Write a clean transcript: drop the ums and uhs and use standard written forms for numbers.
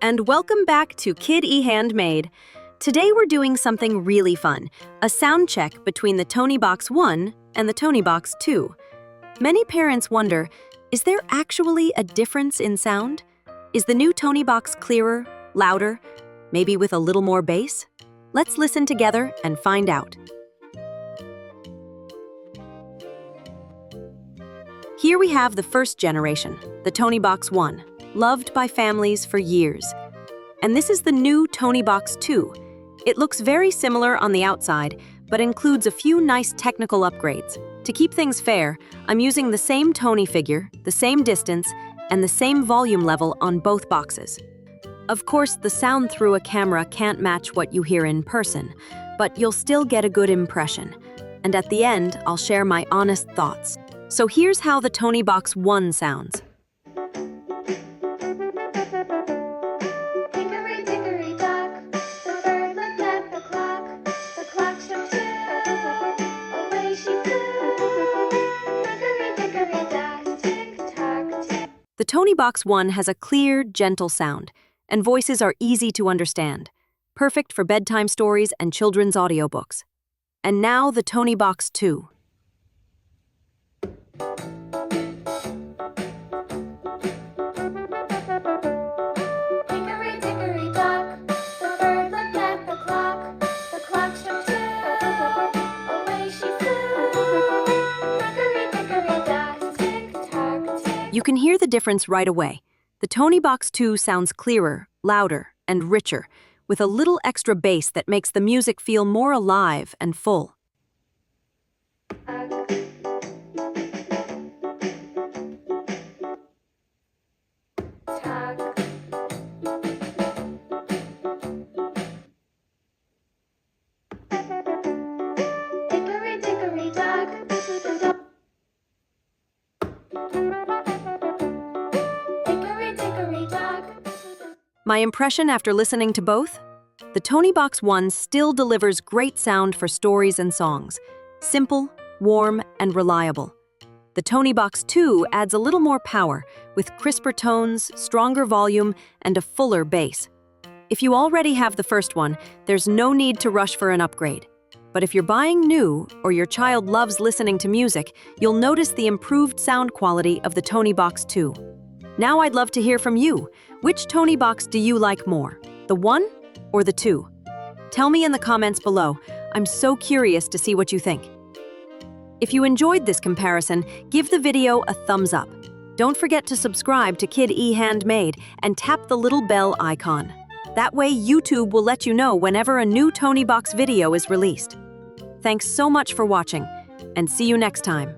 and welcome back to Kid E Handmade. Today we're doing something really fun, a sound check between the Toniebox 1 and the Toniebox 2. Many parents wonder, is there actually a difference in sound? Is the new Toniebox clearer, louder, maybe with a little more bass? Let's listen together and find out. Here we have the first generation, the Toniebox 1, loved by families for years. And this is the new Toniebox 2. It looks very similar on the outside, but includes a few nice technical upgrades. To keep things fair, I'm using the same Tonie figure, the same distance, and the same volume level on both boxes. Of course, the sound through a camera can't match what you hear in person, but you'll still get a good impression. And at the end, I'll share my honest thoughts. So here's how the Toniebox 1 sounds. The Toniebox 1 has a clear, gentle sound, and voices are easy to understand, perfect for bedtime stories and children's audiobooks. And now the Toniebox 2. You can hear the difference right away. The Toniebox 2 sounds clearer, louder, and richer, with a little extra bass that makes the music feel more alive and full. My impression after listening to both? The Toniebox 1 still delivers great sound for stories and songs. Simple, warm, and reliable. The Toniebox 2 adds a little more power, with crisper tones, stronger volume, and a fuller bass. If you already have the first one, there's no need to rush for an upgrade. But if you're buying new, or your child loves listening to music, you'll notice the improved sound quality of the Toniebox 2. Now I'd love to hear from you. Which Toniebox do you like more, the 1 or the 2? Tell me in the comments below. I'm so curious to see what you think. If you enjoyed this comparison, give the video a thumbs up. Don't forget to subscribe to Kid E Handmade and tap the little bell icon. That way YouTube will let you know whenever a new Toniebox video is released. Thanks so much for watching, and see you next time.